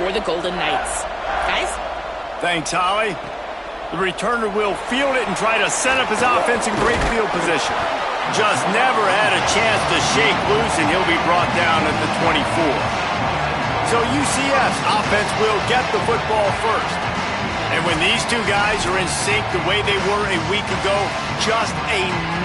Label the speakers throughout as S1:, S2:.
S1: for the Golden Knights. Guys?
S2: Thanks, Holly. The returner will field it and try to set up his offense in great field position. Just never had a chance to shake loose, and he'll be brought down at the 24. So UCF's offense will get the football first. And when these two guys are in sync the way they were a week ago, just a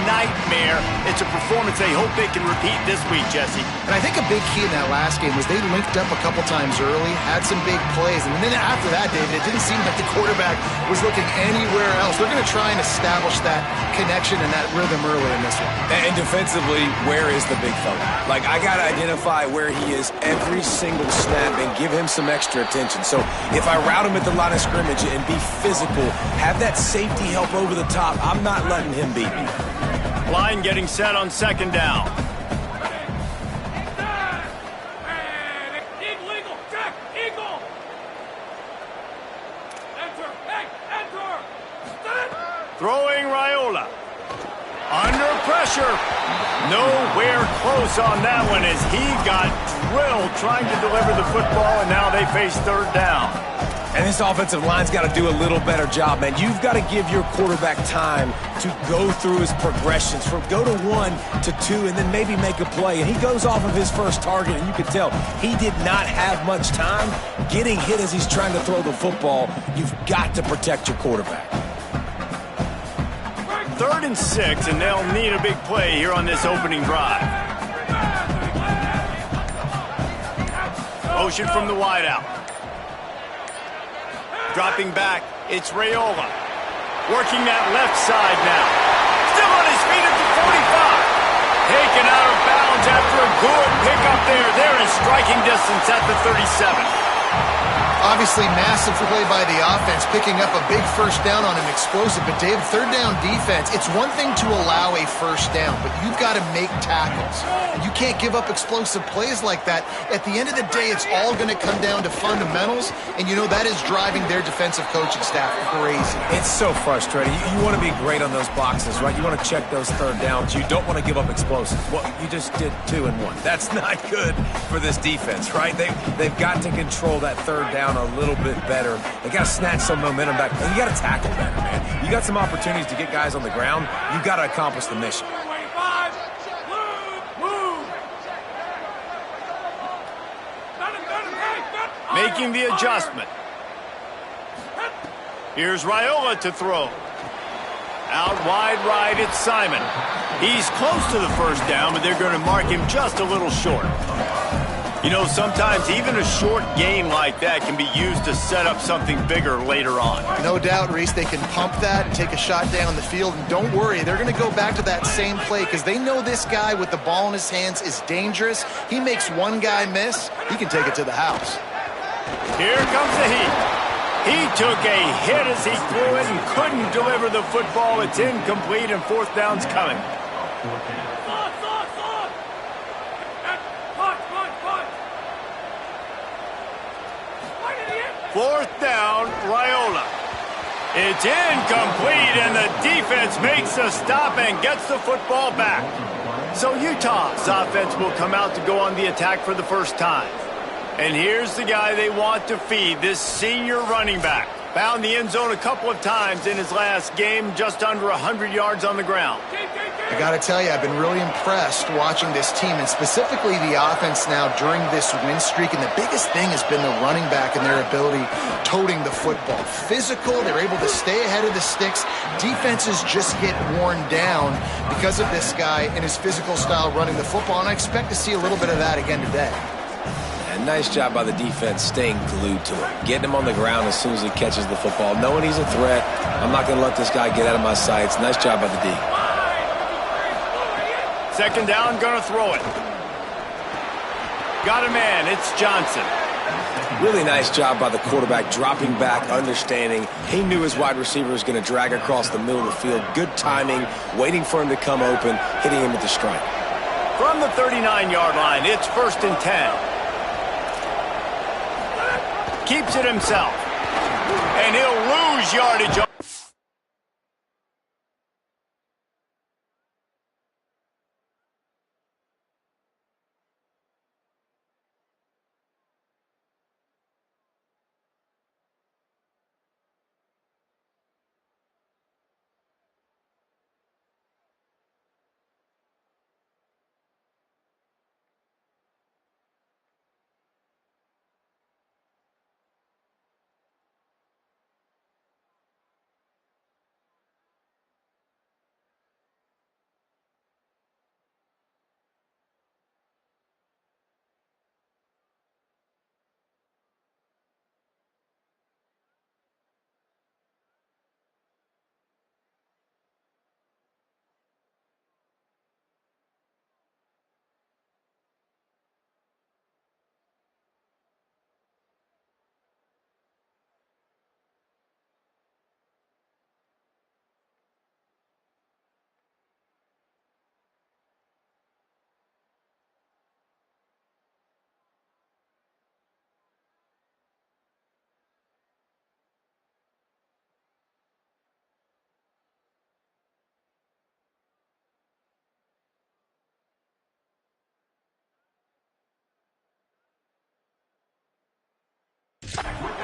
S2: nightmare. It's a performance they hope they can repeat this week, Jesse.
S3: And I think a big key in that last game was they linked up a couple times early, had some big plays, and then after that, David, it didn't seem like the quarterback was looking anywhere else. They're going to try and establish that connection and that rhythm early in this one.
S4: And defensively, where is the big fella? Like, I got to identify where he is every single snap and give him some extra attention. So if I route him at the line of scrimmage and be physical, have that safety help over the top, I'm not letting him beat me.
S2: Line getting set on second down. Throwing Raiola. Under pressure. Nowhere close on that one as he got drilled trying to deliver the football, and now they face third down.
S4: And this offensive line's got to do a little better job, man. You've got to give your quarterback time to go through his progressions, from go to 1 to 2, and then maybe make a play. And he goes off of his first target, and you can tell he did not have much time getting hit as he's trying to throw the football. You've got to protect your quarterback.
S2: 3rd and 6, and they'll need a big play here on this opening drive. Motion from the wideout. Dropping back, it's Raiola. Working that left side now. Still on his feet at the 45. Taken out of bounds after a good pickup there. They're in striking distance at the 37.
S3: Obviously, massive play by the offense, picking up a big first down on an explosive. But, Dave, third down defense, it's one thing to allow a first down, but you've got to make tackles. And you can't give up explosive plays like that. At the end of the day, it's all going to come down to fundamentals, and, you know, that is driving their defensive coaching staff crazy.
S4: It's so frustrating. You want to be great on those boxes, right? You want to check those third downs. You don't want to give up explosives. Well, you just did 2 and 1. That's not good for this defense, right? They've got to control that third down a little bit better. They got to snatch some momentum back. And you got to tackle better, man. You got some opportunities to get guys on the ground. You got to accomplish the mission.
S2: Making the adjustment. Here's Raiola to throw. Out wide right, it's Simon. He's close to the first down, but they're going to mark him just a little short. You know, sometimes even a short gain like that can be used to set up something bigger later on.
S3: No doubt, Reese, they can pump that and take a shot down the field. And don't worry, they're going to go back to that same play because they know this guy with the ball in his hands is dangerous. He makes one guy miss, he can take it to the house.
S2: Here comes the heat. He took a hit as he threw it and couldn't deliver the football. It's incomplete and fourth down's coming. Fourth down, Raiola. It's incomplete, and the defense makes a stop and gets the football back. So Utah's offense will come out to go on the attack for the first time. And here's the guy they want to feed, this senior running back. Found the end zone a couple of times in his last game, just under 100 yards on the ground.
S3: I got to tell you, I've been really impressed watching this team, and specifically the offense now during this win streak. And the biggest thing has been the running back and their ability toting the football. Physical, they're able to stay ahead of the sticks. Defenses just get worn down because of this guy and his physical style running the football, and I expect to see a little bit of that again today.
S4: Nice job by the defense staying glued to him. Getting him on the ground as soon as he catches the football. Knowing he's a threat. I'm not going to let this guy get out of my sights. Nice job by the D.
S2: Second down, going to throw it. Got a man. It's Johnson.
S4: Really nice job by the quarterback dropping back, understanding. He knew his wide receiver was going to drag across the middle of the field. Good timing, waiting for him to come open, hitting him with the strike.
S2: From the 39-yard line, it's 1st and 10. Keeps it himself. And he'll lose yardage.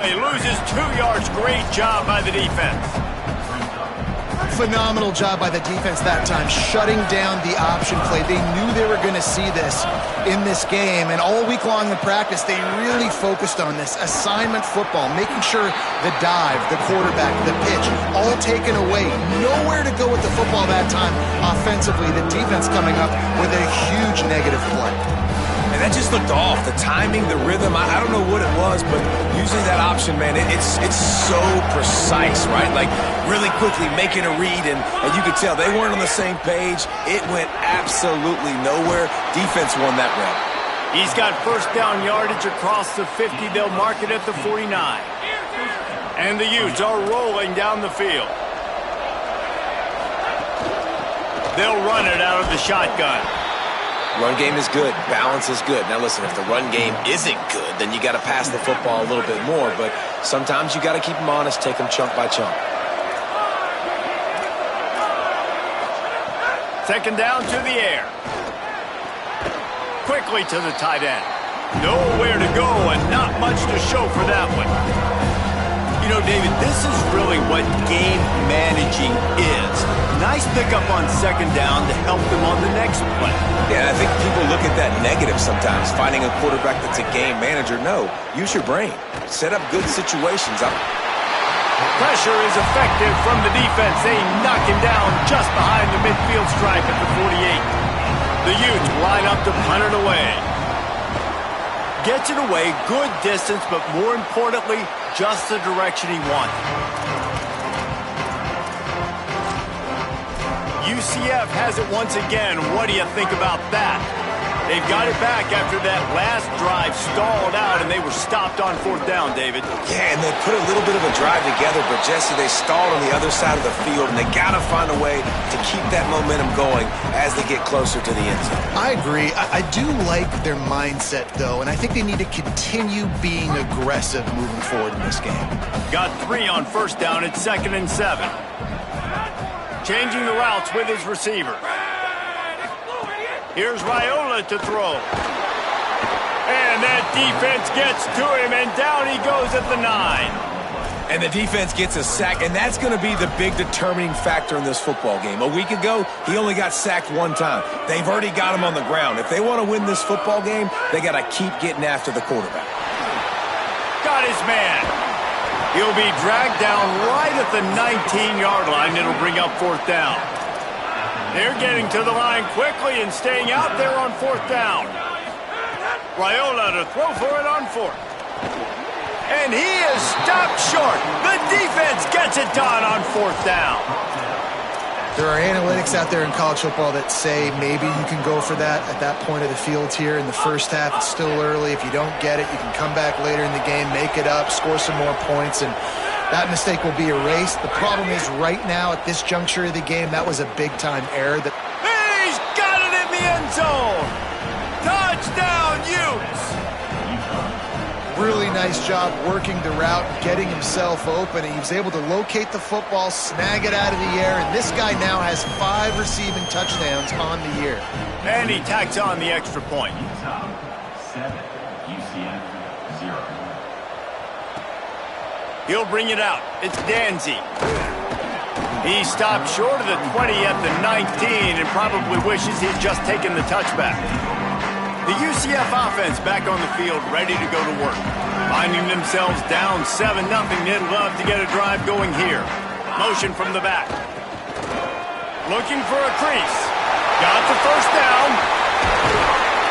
S2: He loses 2 yards. Great job by the defense.
S3: Phenomenal job by the defense that time, shutting down the option play. They knew they were going to see this in this game, and all week long in practice, they really focused on this assignment football, making sure the dive, the quarterback, the pitch, all taken away. Nowhere to go with the football that time offensively. The defense coming up with a huge negative play.
S4: And that just looked off. The timing, the rhythm, I don't know what it was, but using that option, man, it's so precise, right? Like, really quickly making a read, and you could tell they weren't on the same page. It went absolutely nowhere. Defense won that round.
S2: He's got first down yardage across the 50. They'll mark it at the 49. And the Utes are rolling down the field. They'll run it out of the shotgun.
S4: Run game is good. Balance is good. Now, listen, if the run game isn't good, then you got to pass the football a little bit more. But sometimes you got to keep them honest, take them chunk by chunk.
S2: Second down to the air. Quickly to the tight end. Nowhere to go and not much to show for that one. You know, David, this is really what game managing is. Nice pickup on second down to help them on the next play.
S4: Yeah, I think people look at that negative sometimes, finding a quarterback that's a game manager. No, use your brain. Set up good situations.
S2: Pressure is effective from the defense. They knock him down just behind the midfield stripe at the 48. The Utes line up to punt it away. Gets it away, good distance, but more importantly, just the direction he wanted. UCF has it once again. What do you think about that? They've got it back after that last drive stalled out, and they were stopped on fourth down, David.
S4: Yeah, and they put a little bit of a drive together, but Jesse, they stalled on the other side of the field, and they got to find a way to keep that momentum going as they get closer to the end zone.
S3: I agree. I do like their mindset, though, and I think they need to continue being aggressive moving forward in this game.
S2: Got 3 on first down. It's 2nd and 7. Changing the routes with his receiver. Here's Raiola to throw. And that defense gets to him, and down he goes at the 9.
S4: And the defense gets a sack, and that's going to be the big determining factor in this football game. A week ago, he only got sacked 1 time. They've already got him on the ground. If they want to win this football game, they got to keep getting after the quarterback.
S2: Got his man. He'll be dragged down right at the 19-yard line. It'll bring up fourth down. They're getting to the line quickly and staying out there on fourth down. Raiola to throw for it on fourth. And he is stopped short. The defense gets it done on fourth down.
S3: There are analytics out there in college football that say maybe you can go for that at that point of the field here in the first half. It's still early. If you don't get it, you can come back later in the game, make it up, score some more points, and that mistake will be erased. The problem is right now at this juncture of the game, that was a big-time error.
S2: He's got it in the end zone. Touchdown, Utes.
S3: Really nice job working the route, getting himself open. He was able to locate the football, snag it out of the air, and this guy now has 5 receiving touchdowns on the year.
S2: And he tacks on the extra point.
S5: Utah 7, UCF 0.
S2: He'll bring it out. It's Danzy. He stopped short of the 20 at the 19 and probably wishes he'd just taken the touchback. The UCF offense back on the field, ready to go to work. Finding themselves down 7-0, they'd love to get a drive going here. Motion from the back. Looking for a crease. Got the first down.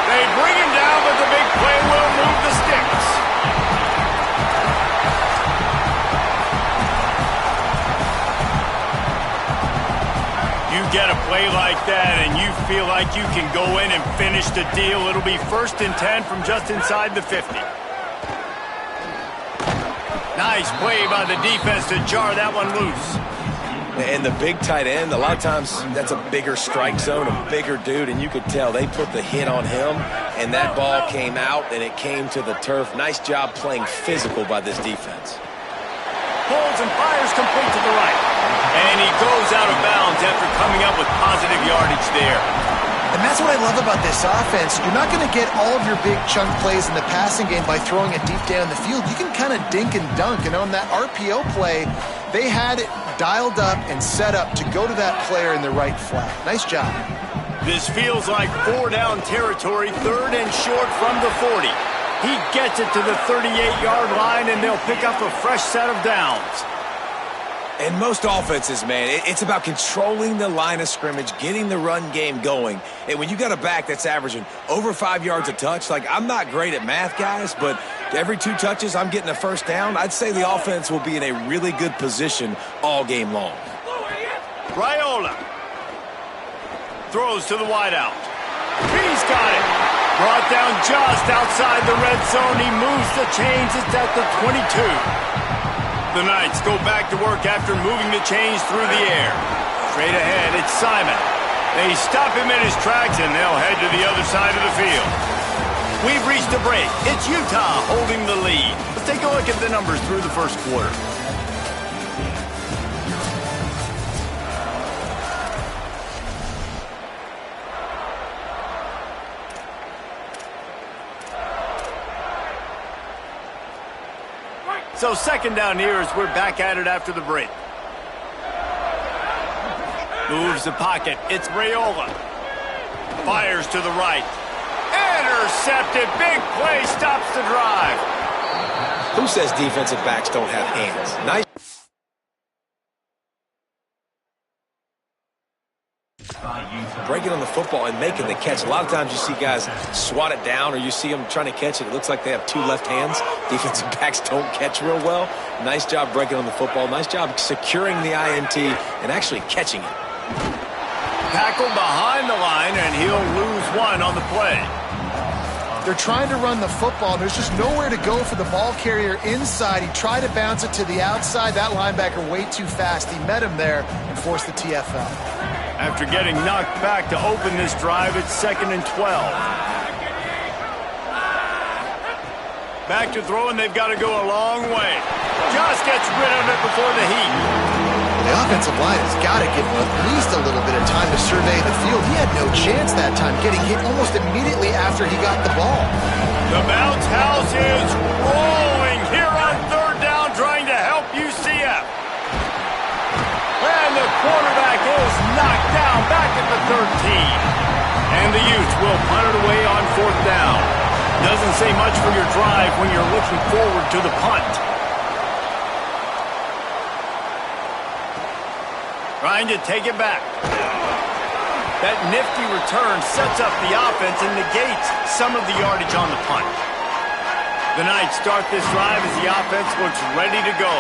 S2: They bring him down, but the big play will move the sticks. You get a play like that and you feel like you can go in and finish the deal. It'll be 1st and 10 from just inside the 50. Nice play by the defense to jar that one loose.
S4: And the big tight end, a lot of times that's a bigger strike zone, a bigger dude, and you could tell they put the hit on him, and that ball came out and it came to the turf. Nice job playing physical by this defense.
S2: Pulls and fires complete to the right. And he goes out of bounds after coming up with positive yardage there.
S3: And that's what I love about this offense. You're not going to get all of your big chunk plays in the passing game by throwing it deep down the field. You can kind of dink and dunk. And on that RPO play, they had it dialed up and set up to go to that player in the right flat. Nice job.
S2: This feels like 4-down territory, 3rd and short from the 40. He gets it to the 38-yard line, and they'll pick up a fresh set of downs.
S4: And most offenses, man, it's about controlling the line of scrimmage, getting the run game going. And when you got a back that's averaging over 5 yards a touch, like, I'm not great at math, guys, but every 2 touches I'm getting a first down, I'd say the offense will be in a really good position all game long.
S2: Raiola throws to the wideout. He's got it. Brought down just outside the red zone. He moves the chains. It's at the 22. The Knights go back to work after moving the chains through the air. Straight ahead, it's Simon. They stop him in his tracks, and they'll head to the other side of the field. We've reached a break. It's Utah holding the lead. Let's take a look at the numbers through the first quarter. So 2nd down here as we're back at it after the break. Moves the pocket. It's Raiola. Fires to the right. Intercepted. Big play. Stops the drive.
S4: Who says defensive backs don't have hands? Nice. Breaking on the football and making the catch. A lot of times you see guys swat it down, or you see them trying to catch it. It looks like they have 2 left hands. Defensive backs don't catch real well. Nice job breaking on the football. Nice job securing the INT and actually catching it.
S2: Tackled behind the line, and he'll lose 1 on the play.
S3: They're trying to run the football. There's just nowhere to go for the ball carrier inside. He tried to bounce it to the outside. That linebacker way too fast. He met him there and forced the TFL.
S2: After getting knocked back to open this drive, it's 2nd and 12. Back to throwing, they've got to go a long way. Just gets rid of it before the heat.
S3: The offensive line has got to give him at least a little bit of time to survey the field. He had no chance that time, getting hit almost immediately after he got the ball.
S2: The bounce house is rolling here on 3rd down, trying to help UCF. And the quarterback is knocked down back at the 13. And the Utes will punt it away on 4th down. Doesn't say much for your drive when you're looking forward to the punt. Trying to take it back. That nifty return sets up the offense and negates some of the yardage on the punt. The Knights start this drive as the offense looks ready to go.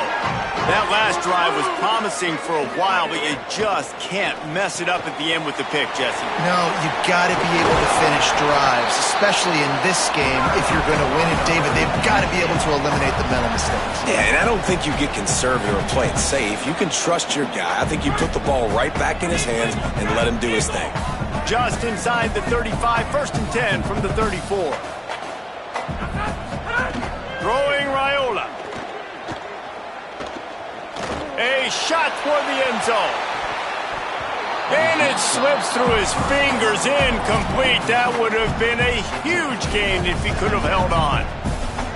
S2: That last drive was promising for a while, but you just can't mess it up at the end with the pick, Jesse.
S3: No, you've got to be able to finish drives, especially in this game. If you're going to win it, David, they've got to be able to eliminate the mental mistakes.
S4: Yeah, and I don't think you get conservative or play it safe. You can trust your guy. I think you put the ball right back in his hands and let him do his thing.
S2: Just inside the 35, 1st and 10 from the 34. Throwing Raiola. A shot toward the end zone. And it slips through his fingers, incomplete. That would have been a huge gain if he could have held on.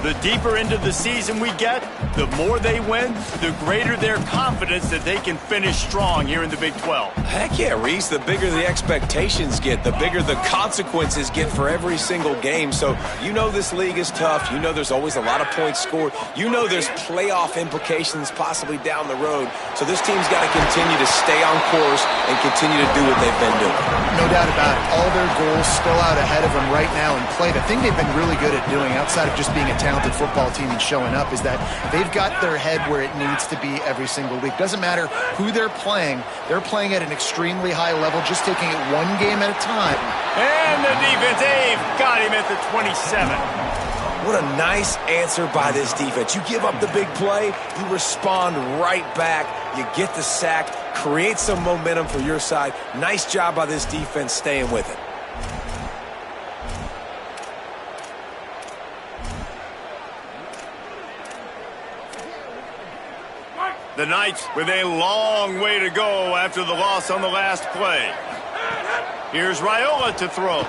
S2: The deeper into the season we get, the more they win, the greater their confidence that they can finish strong here in the Big 12.
S4: Heck yeah, Reese. The bigger the expectations get, the bigger the consequences get for every single game. So you know this league is tough. You know there's always a lot of points scored. You know there's playoff implications possibly down the road. So this team's got to continue to stay on course and continue to do what they've been doing.
S3: No doubt about it. All their goals still out ahead of them right now in play. The thing they've been really good at doing, outside of just being a talented football team and showing up, is that they've got their head where it needs to be every single week. Doesn't matter who they're playing at an extremely high level, just taking it one game at a time.
S2: And the defense, they've got him at the 27.
S4: What a nice answer by this defense. You give up the big play, you respond right back, you get the sack, create some momentum for your side. Nice job by this defense staying with it.
S2: The Knights with a long way to go after the loss on the last play. Here's Raiola to throw.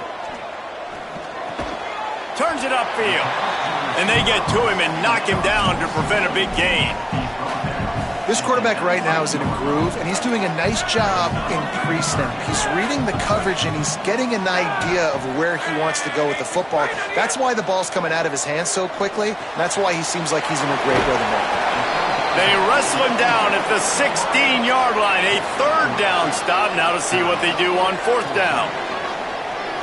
S2: Turns it upfield. And they get to him and knock him down to prevent a big gain.
S3: This quarterback right now is in a groove, and he's doing a nice job in pre-snap. He's reading the coverage, and he's getting an idea of where he wants to go with the football. That's why the ball's coming out of his hands so quickly, and that's why he seems like he's in a great rhythm right now.
S2: They wrestle him down at the 16-yard line. A third down stop. Now to see what they do on fourth down.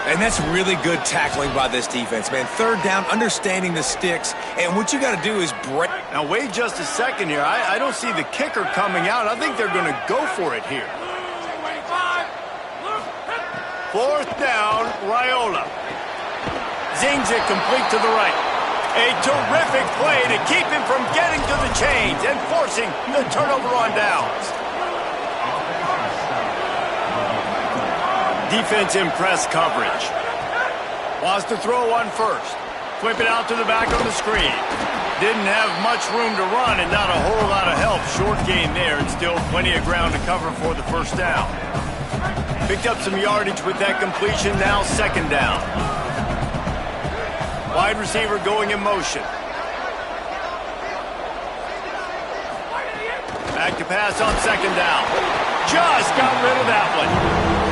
S4: And that's really good tackling by this defense, man. Third down, understanding the sticks, and what you got to do is break.
S2: Now, wait just a second here. I don't see the kicker coming out. I think they're going to go for it here. Fourth down, Raiola. Zings it complete to the right. A terrific play to keep him from getting to the chains and forcing the turnover on downs. Defense in press coverage. Wants to throw one first. Flip it out to the back of the screen. Didn't have much room to run and not a whole lot of help. Short gain there and still plenty of ground to cover for the first down. Picked up some yardage with that completion. Now second down. Wide receiver going in motion. Back to pass on second down. Just got rid of that one.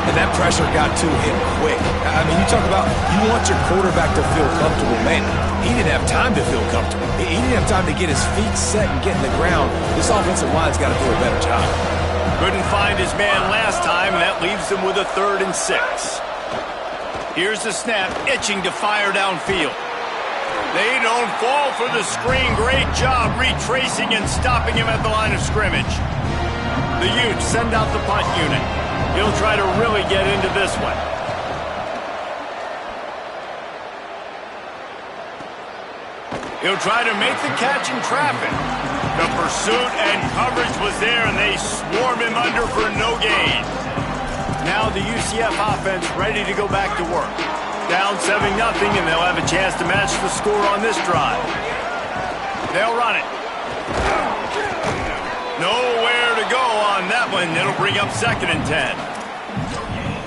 S4: And that pressure got to him quick. I mean, you talk about you want your quarterback to feel comfortable. Man, he didn't have time to feel comfortable. He didn't have time to get his feet set and get in the ground. This offensive line's got to do a better job.
S2: Couldn't find his man last time, and that leaves him with a 3rd and 6. Here's the snap, itching to fire downfield. They don't fall for the screen. Great job retracing and stopping him at the line of scrimmage. The Utes send out the punt unit. He'll try to really get into this one. He'll try to make the catch in traffic. The pursuit and coverage was there, and they swarm him under for no gain. Now the UCF offense ready to go back to work. Down 7-0, and they'll have a chance to match the score on this drive. They'll run it. Nowhere to go on that one. It'll bring up 2nd and 10.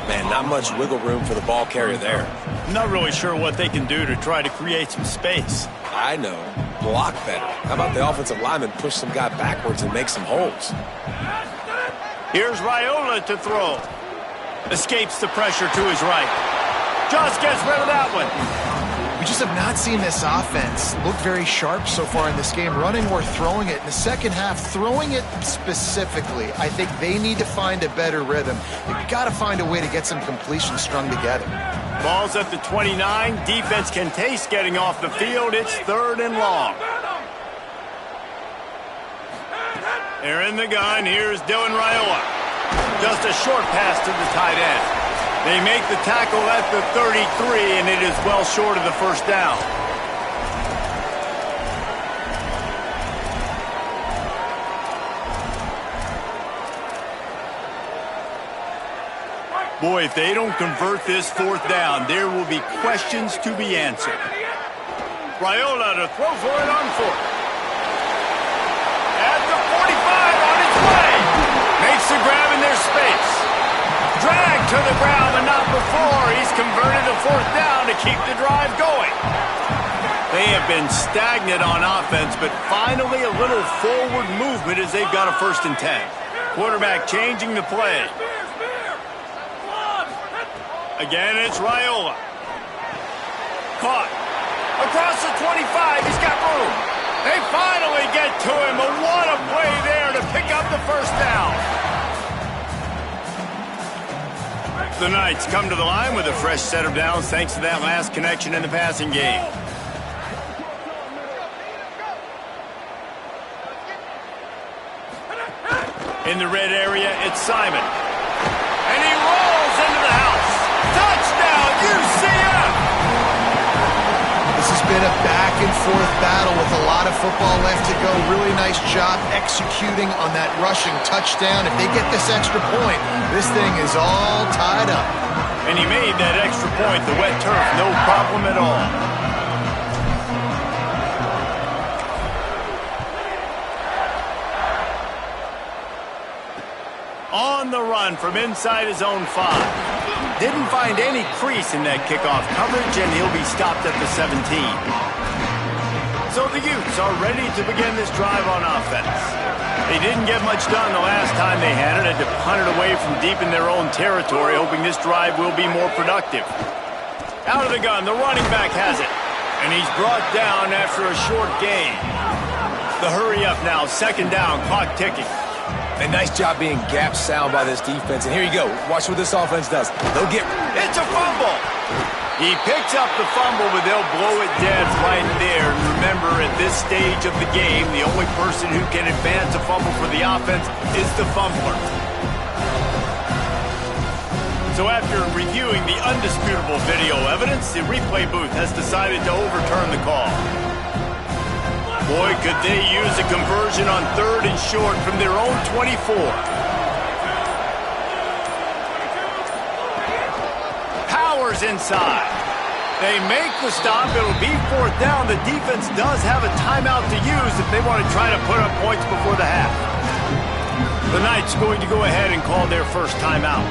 S4: Man, not much wiggle room for the ball carrier there.
S2: Not really sure what they can do to try to create some space.
S4: I know. Block better. How about the offensive lineman push some guy backwards and make some holes?
S2: Here's Raiola to throw. Escapes the pressure to his right. Just gets rid of that one.
S3: We just have not seen this offense look very sharp so far in this game, running or throwing it. In the second half, throwing it specifically, I think they need to find a better rhythm. They've got to find a way to get some completions strung together.
S2: Ball's at the 29. Defense can taste getting off the field. It's 3rd and long. They're in the gun. Here's Dylan Raiola. Just a short pass to the tight end. They make the tackle at the 33, and it is well short of the first down. Boy, if they don't convert this 4th down, there will be questions to be answered. Raiola to throw for it on 4th. At the 45, on its way. Makes the grab in their space. Drag to the ground, but not before. He's converted a 4th down to keep the drive going. They have been stagnant on offense, but finally a little forward movement as they've got a 1st and 10. Quarterback changing the play. Again, it's Raiola. Caught. Across the 25, he's got room. They finally get to him, but what a play there to pick up the 1st down. The Knights come to the line with a fresh set of downs thanks to that last connection in the passing game. In the red area, it's Simon. And he rolls into the house. Touchdown, UCF!
S3: This has been a back-and-forth battle with a lot of football left to go. Really nice job executing on that rushing touchdown. If they get this extra point, this thing is all tied up.
S2: And he made that extra point, the wet turf, no problem at all. On the run from inside his own 5. Didn't find any crease in that kickoff coverage, and he'll be stopped at the 17. So the Utes are ready to begin this drive on offense. They didn't get much done the last time they had it. Had to punt it away from deep in their own territory, hoping this drive will be more productive. Out of the gun, the running back has it. And he's brought down after a short gain. The hurry up now, second down, clock ticking.
S4: And nice job being gap sound by this defense. And here you go. Watch what this offense does. They'll get...
S2: It's a fumble! He picks up the fumble, but they'll blow it dead right there. And remember, at this stage of the game, the only person who can advance a fumble for the offense is the fumbler. So after reviewing the undisputable video evidence, the replay booth has decided to overturn the call. Boy, could they use a conversion on 3rd and short from their own 24. Powers inside. They make the stop. It'll be 4th down. The defense does have a timeout to use if they want to try to put up points before the half. The Knights going to go ahead and call their first timeout.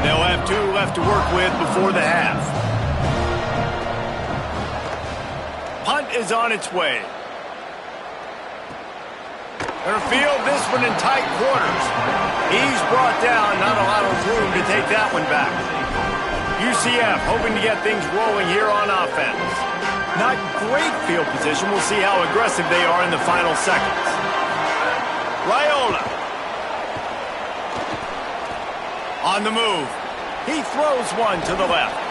S2: They'll have 2 left to work with before the half. Punt is on its way. Gonna field this one in tight quarters. He's brought down, not a lot of room to take that one back. UCF hoping to get things rolling here on offense. Not great field position. We'll see how aggressive they are in the final seconds. Raiola. On the move. He throws one to the left.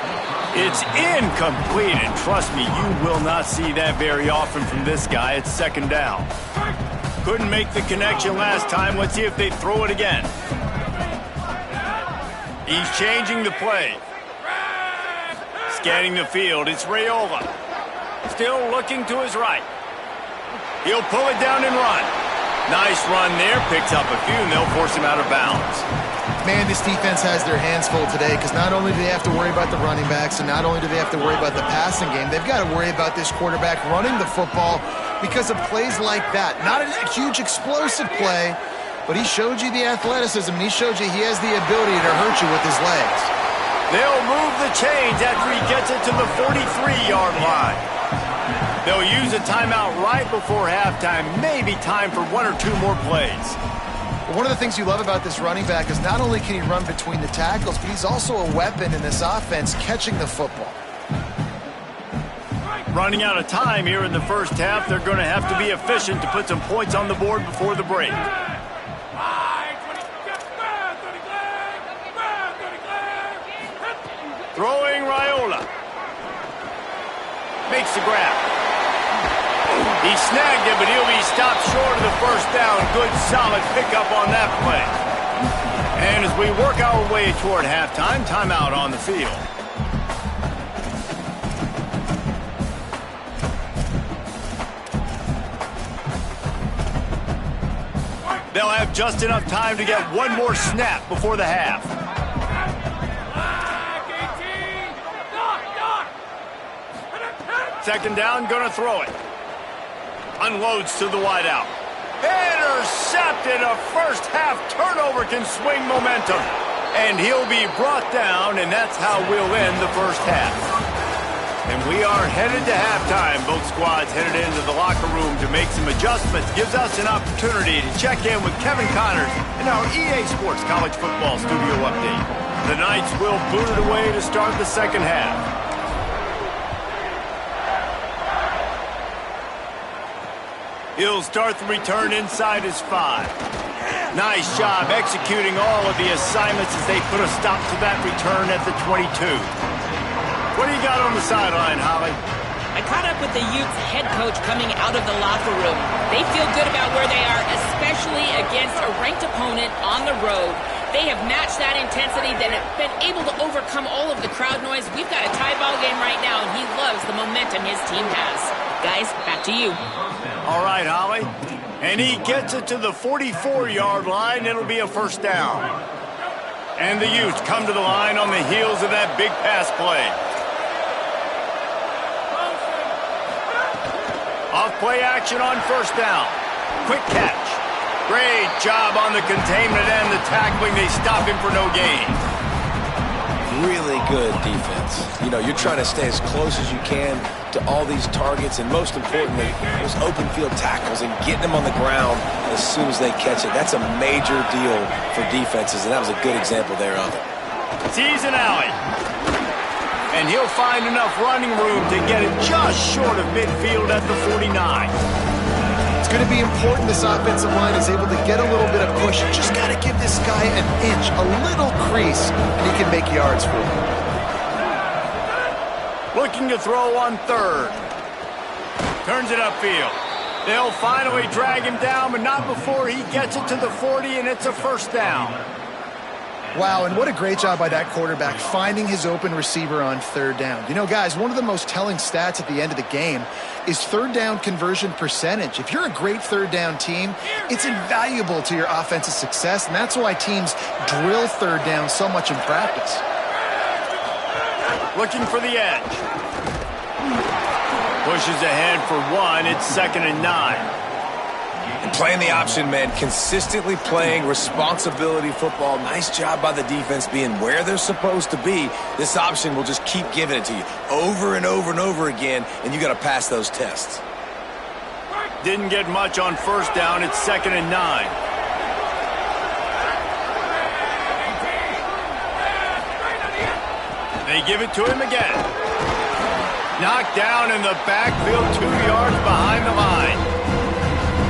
S2: It's incomplete, and trust me, you will not see that very often from this guy. It's second down. Couldn't make the connection last time. Let's see if they throw it again. He's changing the play. Scanning the field, it's Raiola. Still looking to his right. He'll pull it down and run. Nice run there, picks up a few, and they'll force him out of bounds.
S3: Man, this defense has their hands full today because not only do they have to worry about the running backs and not only do they have to worry about the passing game, they've got to worry about this quarterback running the football because of plays like that. Not a huge explosive play, but he showed you the athleticism. He showed you he has the ability to hurt you with his legs.
S2: They'll move the chains after he gets it to the 43-yard line. They'll use a timeout right before halftime, maybe time for 1 or 2 more plays.
S3: One of the things you love about this running back is not only can he run between the tackles, but he's also a weapon in this offense catching the football.
S2: Running out of time here in the first half, they're going to have to be efficient to put some points on the board before the break. Throwing Raiola. Makes the grab. He snagged it, but he'll be stopped short of the first down. Good, solid pickup on that play. And as we work our way toward halftime, timeout on the field. They'll have just enough time to get one more snap before the half. Second down, gonna throw it. Unloads to the wideout. Intercepted. A first half turnover can swing momentum. And he'll be brought down, and that's how we'll end the first half. And we are headed to halftime. Both squads headed into the locker room to make some adjustments. Gives us an opportunity to check in with Kevin Connors in our EA Sports College Football Studio Update. The Knights will boot it away to start the second half. He'll start the return inside his 5. Nice job executing all of the assignments as they put a stop to that return at the 22. What do you got on the sideline, Holly?
S1: I caught up with the Utes head coach coming out of the locker room. They feel good about where they are, especially against a ranked opponent on the road. They have matched that intensity, then have been able to overcome all of the crowd noise. We've got a tie ball game right now, and he loves the momentum his team has. Guys, back to you.
S2: All right, Holly. And he gets it to the 44-yard line. It'll be a first down. And the Utes come to the line on the heels of that big pass play. Off-play action on first down. Quick catch. Great job on the containment and the tackling. They stop him for no gain.
S4: really good defense. You know, you're trying to stay as close as you can to all these targets, and most importantly, those open field tackles and getting them on the ground as soon as they catch it. That's a major deal for defenses, and that was a good example there of it.
S2: Sees an alley. And he'll find enough running room to get it just short of midfield at the 49.
S3: It's going to be important this offensive line is able to get a little bit of push. Just got to give this guy an inch, a little crease, and he can make yards for him.
S2: Looking to throw on third. Turns it upfield. They'll finally drag him down, but not before he gets it to the 40, and it's a first down.
S3: Wow, and what a great job by that quarterback finding his open receiver on third down. You know, guys, one of the most telling stats at the end of the game is third down conversion percentage. If you're a great third down team, it's invaluable to your offensive success, and that's why teams drill third down so much in practice.
S2: Looking for the edge. Pushes ahead for one. It's 2nd and 9.
S4: And playing the option, man, consistently playing responsibility football. Nice job by the defense being where they're supposed to be. This option will just keep giving it to you over and over and over again, and you got to pass those tests.
S2: Didn't get much on first down. It's 2nd and 9. They give it to him again. Knocked down in the backfield, 2 yards behind the line.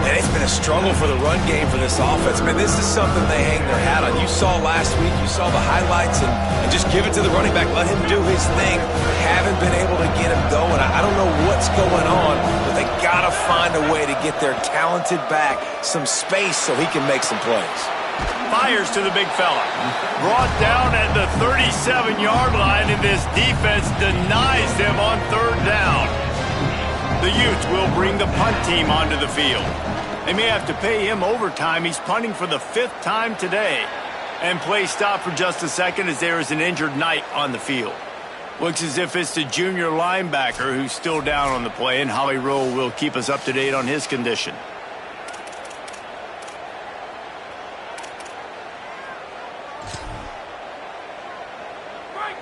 S4: And it's been a struggle for the run game for this offense. Man, this is something they hang their hat on. You saw last week, you saw the highlights, and just give it to the running back. Let him do his thing. Haven't been able to get him going. I don't know what's going on, but they got to find a way to get their talented back some space so he can make some plays.
S2: Fires to the big fella. Brought down at the 37-yard line, and this defense denies them on third down. The Utes will bring the punt team onto the field. They may have to pay him overtime. He's punting for the 5th time today. And play stop for just a second as there is an injured Knight on the field. Looks as if it's the junior linebacker who's still down on the play, and Holly Rowe will keep us up to date on his condition.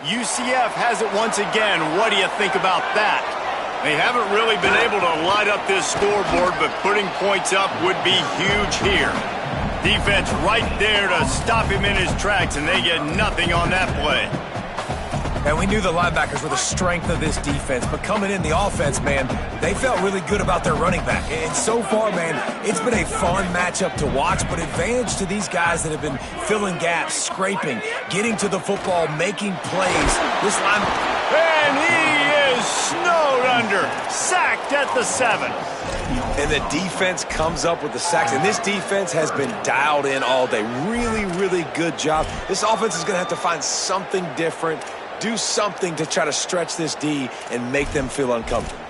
S2: UCF has it once again. What do you think about that? They haven't really been able to light up this scoreboard, but putting points up would be huge here. Defense right there to stop him in his tracks, and they get nothing on that play.
S4: And we knew the linebackers were the strength of this defense, but coming in the offense, man, they felt really good about their running back. And so far, man, it's been a fun matchup to watch, but advantage to these guys that have been filling gaps, scraping, getting to the football, making plays. This line...
S2: And he is snowed under, sacked at the 7.
S4: And the defense comes up with the sacks. And this defense has been dialed in all day. Really, really good job. This offense is going to have to find something different, do something to try to stretch this D and make them feel uncomfortable.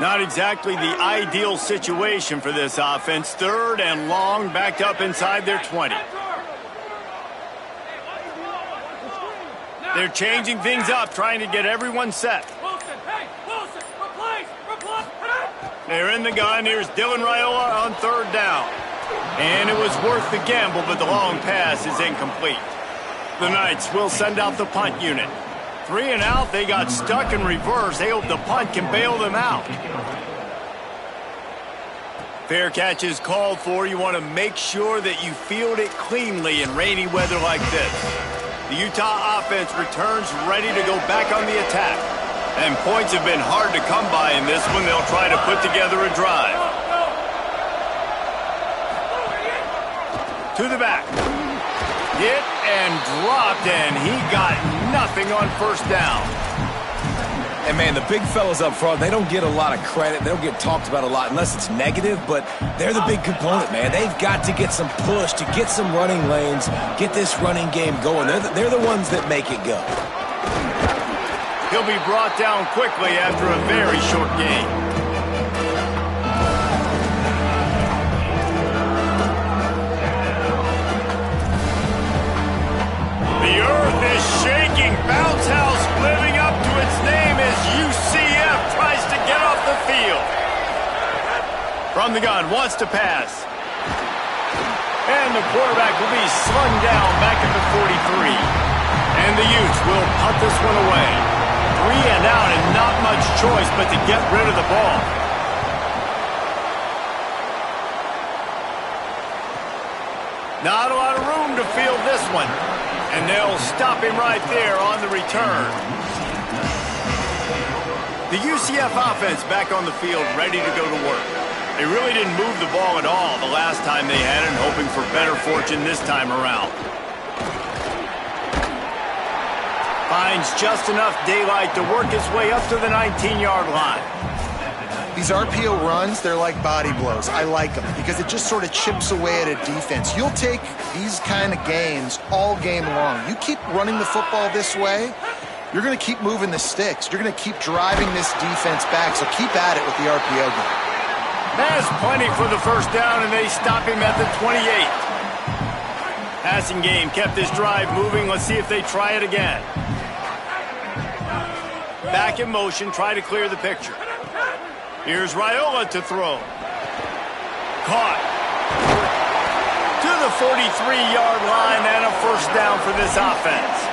S2: Not exactly the ideal situation for this offense. 3rd and long, backed up inside their 20. They're changing things up, trying to get everyone set. They're in the gun. Here's Dylan Raiola on 3rd down. And it was worth the gamble, but the long pass is incomplete. The Knights will send out the punt unit. 3 and out, they got stuck in reverse. They hope the punt can bail them out. Fair catch is called for. You want to make sure that you field it cleanly in rainy weather like this. The Utah offense returns ready to go back on the attack. And points have been hard to come by in this one. They'll try to put together a drive. To the back. Hit and dropped, and he got nothing on first down.
S4: And, man, the big fellas up front, they don't get a lot of credit. They don't get talked about a lot unless it's negative, but they're the big component, man. They've got to get some push, to get some running lanes, get this running game going. They're the ones that make it go.
S2: He'll be brought down quickly after a very short game. The earth is shaking. Bounce house living up to its name as UCF tries to get off the field. From the gun, wants to pass. And the quarterback will be slung down back at the 43. And the Utes will punt this one away. 3 and out and not much choice but to get rid of the ball. Not a lot of room to field this one. And they'll stop him right there on the return. The UCF offense back on the field, ready to go to work. They really didn't move the ball at all the last time they had it, hoping for better fortune this time around. Finds just enough daylight to work his way up to the 19-yard line.
S3: These RPO runs, they're like body blows. I like them because it just sort of chips away at a defense. You'll take these kind of gains all game long. You keep running the football this way, you're going to keep moving the sticks. You're going to keep driving this defense back, so keep at it with the RPO game.
S2: Has plenty for the first down, and they stop him at the 28. Passing game kept this drive moving. Let's see if they try it again. Back in motion, try to clear the picture. Here's Raiola to throw. Caught. To the 43-yard line and a first down for this offense.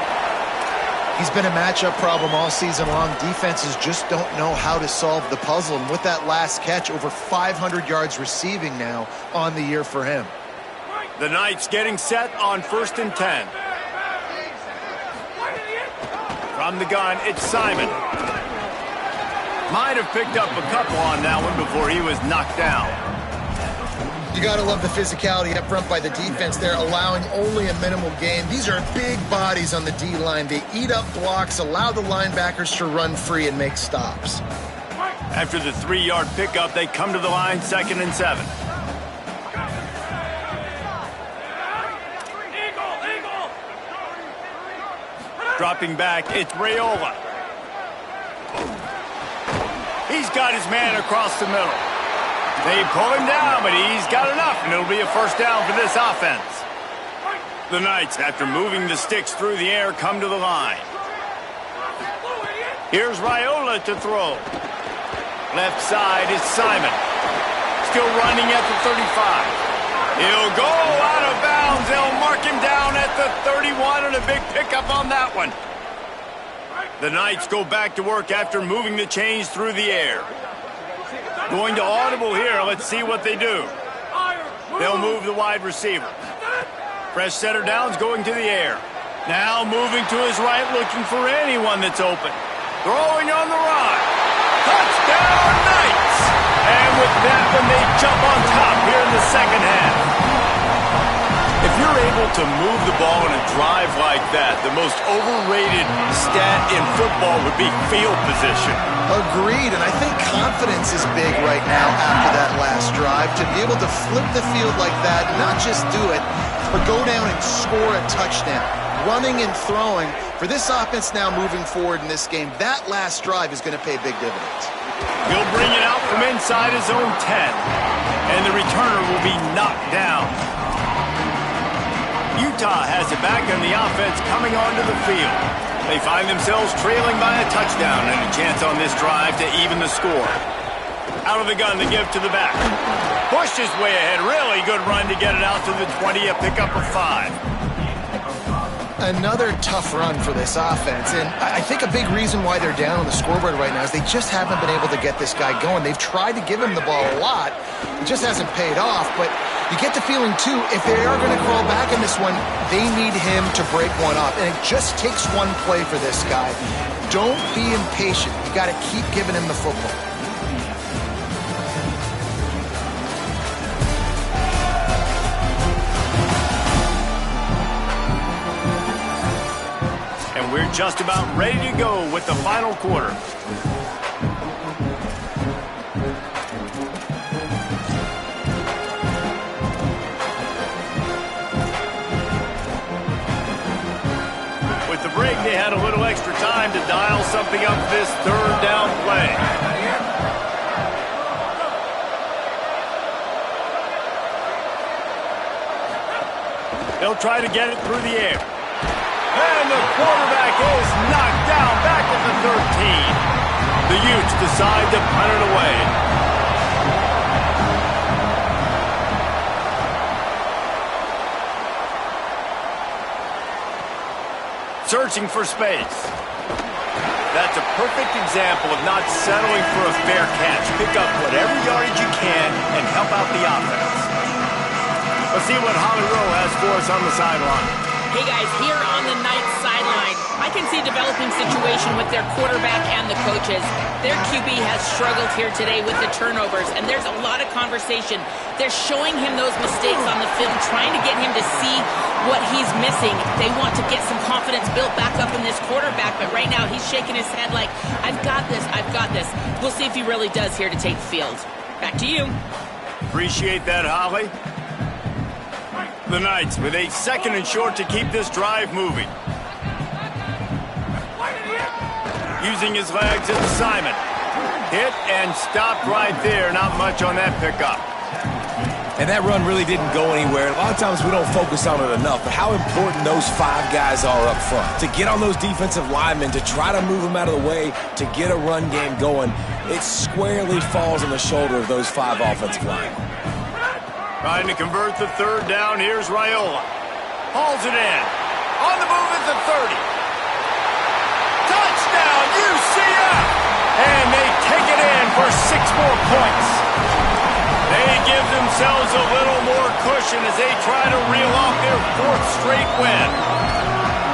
S3: He's been a matchup problem all season long. Defenses just don't know how to solve the puzzle. And with that last catch, over 500 yards receiving now on the year for him.
S2: The Knights getting set on 1st and 10. From the gun, it's Simon. Might have picked up a couple on that one before he was knocked down.
S3: You got to love the physicality up front by the defense. They're allowing only a minimal gain. These are big bodies on the D-line. They eat up blocks, allow the linebackers to run free and make stops.
S2: After the 3-yard pickup, they come to the line 2nd and 7. Dropping back, it's Raiola. He's got his man across the middle. They pull him down, but he's got enough, and it'll be a first down for this offense. The Knights, after moving the sticks through the air, come to the line. Here's Raiola to throw. Left side is Simon. Still running at the 35. He'll go out of bounds. They'll mark him down at the 31, and a big pickup on that one. The Knights go back to work after moving the chains through the air. Going to audible here. Let's see what they do. They'll move the wide receiver. Fresh setter downs going to the air. Now moving to his right, looking for anyone that's open. Throwing on the run. Touchdown, Knights! And with that one, they jump on top here in the second half. If you're able to move the ball in a drive like that, the most overrated stat in football would be field position.
S3: Agreed, and I think confidence is big right now after that last drive. To be able to flip the field like that, not just do it, but go down and score a touchdown. Running and throwing. For this offense now moving forward in this game, that last drive is going to pay big dividends.
S2: He'll bring it out from inside his own 10, and the returner will be knocked down. Utah has it back on the offense coming onto the field. They find themselves trailing by a touchdown and a chance on this drive to even the score. Out of the gun, the give to the back. Pushed his way ahead. Really good run to get it out to the 20, a pickup of 5.
S3: Another tough run for this offense, and I think a big reason why they're down on the scoreboard right now is they just haven't been able to get this guy going. They've tried to give him the ball a lot. It just hasn't paid off, but you get the feeling, too, if they are going to crawl back in this one, they need him to break one off, and it just takes one play for this guy. Don't be impatient. You got to keep giving him the football.
S2: We're just about ready to go with the final quarter. With the break, they had a little extra time to dial something up this third down play. They'll try to get it through the air. And the quarterback is knocked down back at the 13. The Utes decide to punt it away. Searching for space. That's a perfect example of not settling for a fair catch. Pick up whatever yardage you can and help out the offense. Let's see what Holly Rowe has for us on the sideline.
S1: Hey guys, here on the Knights sideline, I can see a developing situation with their quarterback and the coaches. Their QB has struggled here today with the turnovers, and there's a lot of conversation. They're showing him those mistakes on the film, trying to get him to see what he's missing. They want to get some confidence built back up in this quarterback, but right now he's shaking his head like, I've got this, I've got this. We'll see if he really does here to take the field. Back to you.
S2: Appreciate that, Holly. The Knights with a 2nd and short to keep this drive moving. Using his legs, it's Simon. Hit and stopped right there. Not much on that pickup.
S4: And that run really didn't go anywhere. A lot of times we don't focus on it enough, but how important those 5 guys are up front. To get on those defensive linemen, to try to move them out of the way, to get a run game going, it squarely falls on the shoulder of those 5 offensive linemen.
S2: Trying to convert the 3rd down. Here's Raiola. Hauls it in. On the move at the 30. Touchdown, UCF! And they take it in for 6 more points. They give themselves a little more cushion as they try to reel off their 4th straight win.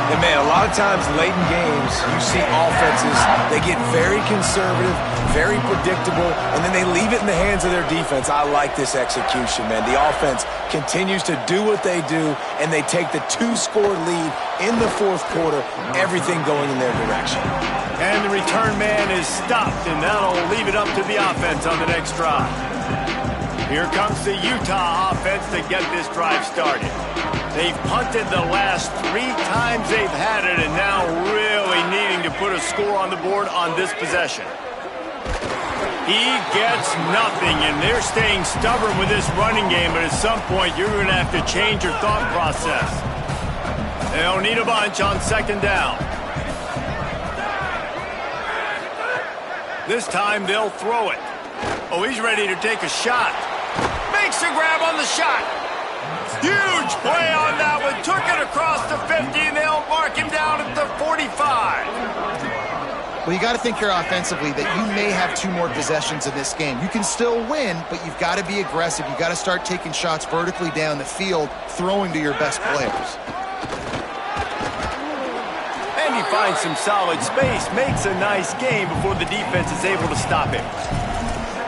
S4: And man, a lot of times late in games, you see offenses, they get very conservative, very predictable, and then they leave it in the hands of their defense. I like this execution, man. The offense continues to do what they do, and they take the 2-score lead in the 4th quarter, everything going in their direction.
S2: And the return man is stopped, and that'll leave it up to the offense on the next drive. Here comes the Utah offense to get this drive started. They've punted the last 3 times they've had it, and now really needing to put a score on the board on this possession. He gets nothing, and they're staying stubborn with this running game, but at some point you're going to have to change your thought process. They'll need a bunch on 2nd down. This time they'll throw it. Oh, he's ready to take a shot. Makes a grab on the shot. Huge play on that one. Took it across the 50, and they'll mark him down at the 45.
S3: Well, you got to think here offensively that you may have 2 more possessions in this game. You can still win, but you've got to be aggressive. You've got to start taking shots vertically down the field, throwing to your best players.
S2: And he finds some solid space, makes a nice game before the defense is able to stop him.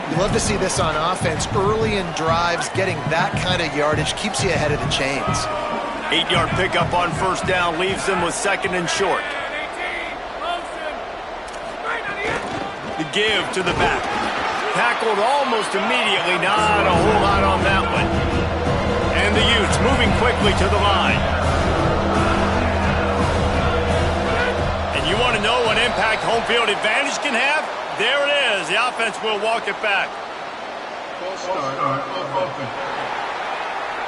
S3: You love to see this on offense. Early in drives, getting that kind of yardage keeps you ahead of the chains.
S2: 8-yard pickup on 1st down leaves them with 2nd and short. The give to the back. Tackled almost immediately. Not a whole lot on that one. And the Utes moving quickly to the line. And you want to know what impact home field advantage can have? There it is. The offense will walk it back.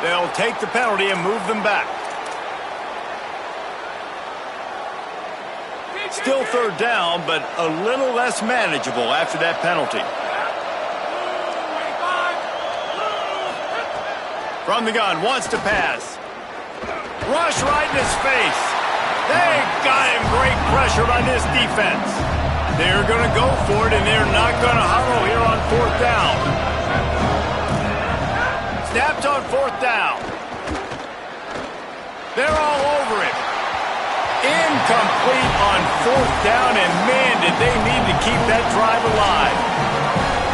S2: They'll take the penalty and move them back. Still 3rd down, but a little less manageable after that penalty. From the gun, wants to pass. Rush right in his face. They got him. Great pressure by this defense. They're going to go for it, and they're not going to huddle here on 4th down. Snapped on 4th down. They're all over it. Incomplete on 4th down, and man, did they need to keep that drive alive.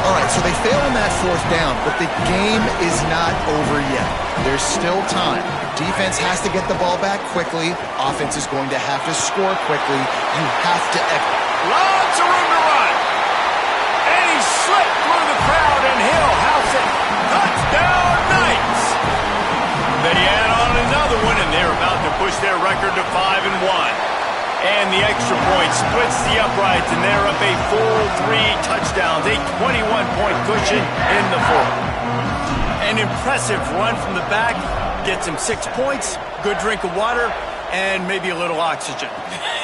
S3: All right, so they fail on that 4th down, but the game is not over yet. There's still time. Defense has to get the ball back quickly. Offense is going to have to score quickly. You have to
S2: lots of room to run. And he slipped through the crowd, and he'll house it. Touchdown, Knights. They add on another one, and they're about to push their record to 5-1. And the extra point splits the uprights, and they're up a full 3 touchdowns, a 21-point cushion in the 4th. An impressive run from the back, gets him 6 points, good drink of water, and maybe a little oxygen.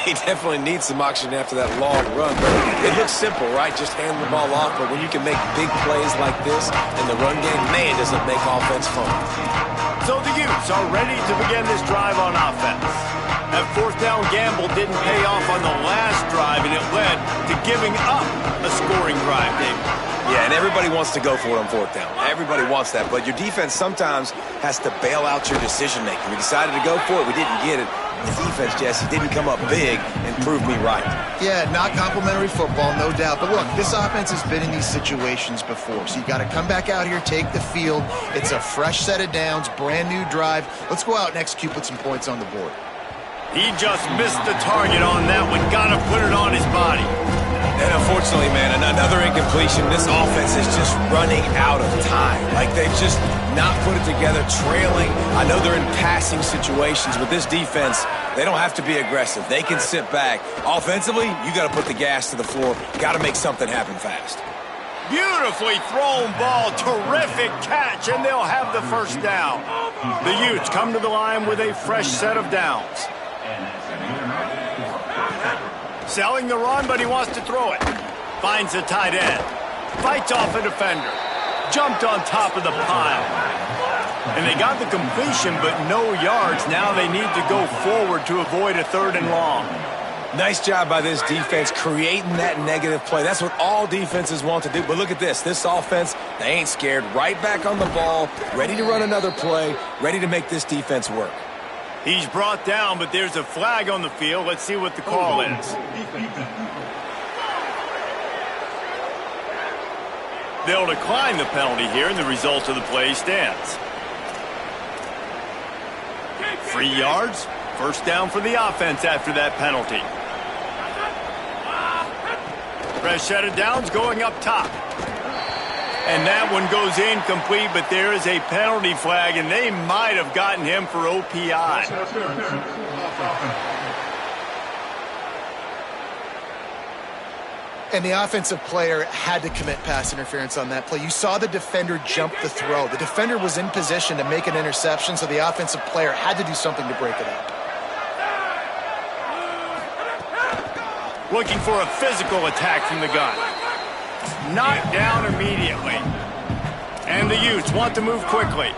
S4: He definitely needs some oxygen after that long run. But it looks simple, right? Just hand the ball off. But when you can make big plays like this in the run game, man, does it make offense fun.
S2: So the Utes are ready to begin this drive on offense. That fourth down gamble didn't pay off on the last drive, and it led to giving up a scoring drive, David.
S4: Yeah, and everybody wants to go for it on fourth down. Everybody wants that, but your defense sometimes has to bail out your decision-making. We decided to go for it. We didn't get it. The defense, Jesse, didn't come up big and prove me right.
S3: Yeah, not complimentary football, no doubt. But look, this offense has been in these situations before, so you got to come back out here, take the field. It's a fresh set of downs, brand new drive. Let's go out and execute, put some points on the board.
S2: He just missed the target on that one. Got to put it on his body.
S4: And unfortunately, man, another incompletion. This offense is just running out of time. Like, they've just not put it together, trailing. I know they're in passing situations. With this defense, they don't have to be aggressive. They can sit back. Offensively, you got to put the gas to the floor. Got to make something happen fast.
S2: Beautifully thrown ball. Terrific catch, and they'll have the first down. The Utes come to the line with a fresh set of downs. Selling the run, but he wants to throw it. Finds the tight end. Fights off a defender. Jumped on top of the pile. And they got the completion, but no yards. Now they need to go forward to avoid a 3rd and long.
S4: Nice job by this defense creating that negative play. That's what all defenses want to do. But look at this. This offense, they ain't scared. Right back on the ball, ready to run another play, ready to make this defense work.
S2: He's brought down, but there's a flag on the field. Let's see what the call is. They'll decline the penalty here, and the result of the play stands. 3 yards, first down for the offense after that penalty. Fresh set of downs going up top. And that one goes incomplete, but there is a penalty flag, and they might have gotten him for OPI.
S3: And the offensive player had to commit pass interference on that play. You saw the defender jump the throw. The defender was in position to make an interception, so the offensive player had to do something to break it up.
S2: Looking for a physical attack from the gun. Knocked down immediately. And the Utes want to move quickly.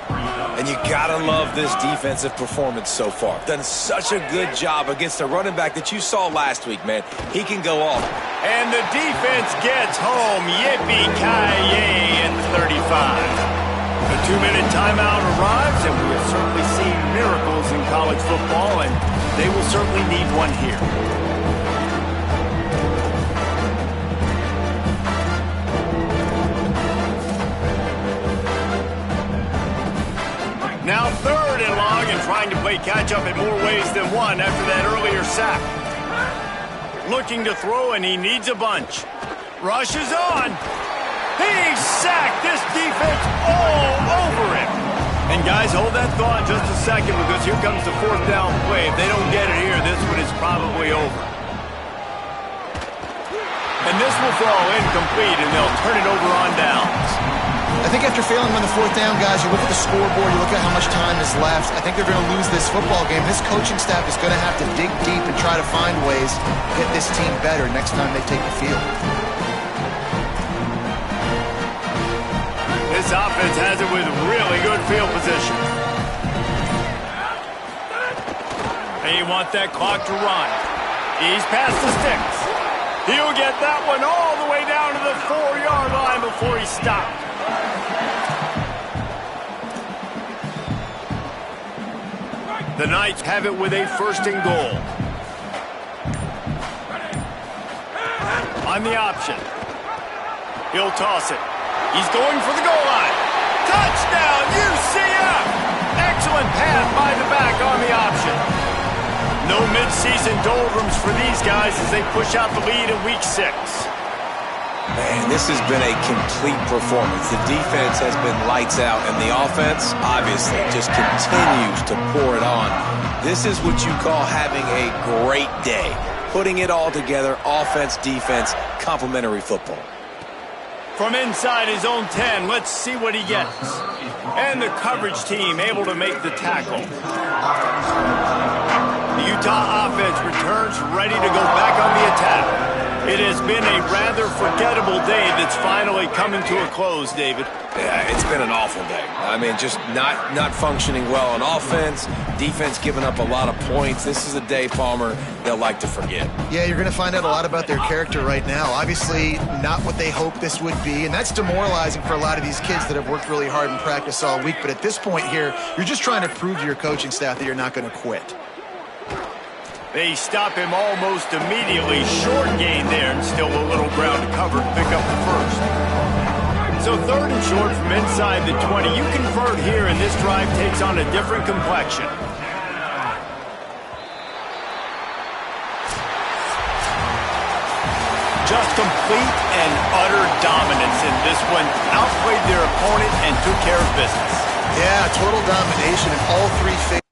S4: And you gotta love this defensive performance so far. Done such a good job against the running back that you saw last week, man. He can go off.
S2: And the defense gets home. Yippee-ki-yay at the 35. The 2-minute timeout arrives, and we have certainly seen miracles in college football, and they will certainly need one here. Now 3rd and long, and trying to play catch-up in more ways than one after that earlier sack. Looking to throw, and he needs a bunch. Rushes on. He's sacked. This defense all over him. And guys, hold that thought just a second, because here comes the 4th down play. If they don't get it here, this one is probably over. And this will fall incomplete, and they'll turn it over on downs.
S3: I think after failing on the 4th down, guys, you look at the scoreboard, you look at how much time is left. I think they're going to lose this football game. This coaching staff is going to have to dig deep and try to find ways to get this team better next time they take the field.
S2: This offense has it with really good field position. They want that clock to run. He's past the sticks. He'll get that one all the way down to the 4-yard line before he stopped. The Knights have it with a 1st and goal. On the option. He'll toss it. He's going for the goal line. Touchdown, UCF! Excellent pass by the back on the option. No midseason doldrums for these guys as they push out the lead in Week 6.
S4: Man, this has been a complete performance. The defense has been lights out, and the offense, obviously, just continues to pour it on. This is what you call having a great day. Putting it all together, offense, defense, complementary football.
S2: From inside his own 10, let's see what he gets. And the coverage team able to make the tackle. The Utah offense returns ready to go back on the attack. It has been a rather forgettable day that's finally coming to a close, David.
S4: Yeah, it's been an awful day. I mean, just not functioning well on offense, defense giving up a lot of points. This is a day, Palmer, they'll like to forget.
S3: Yeah, you're going to find out a lot about their character right now. Obviously, not what they hoped this would be, and that's demoralizing for a lot of these kids that have worked really hard in practice all week. But at this point here, you're just trying to prove to your coaching staff that you're not going to quit.
S2: They stop him almost immediately. Short gain there, and still a little ground to cover to pick up the first. So 3rd and short from inside the 20. You convert here, and this drive takes on a different complexion. Just complete and utter dominance in this one. Outplayed their opponent and took care of business.
S3: Yeah, total domination in all three phases.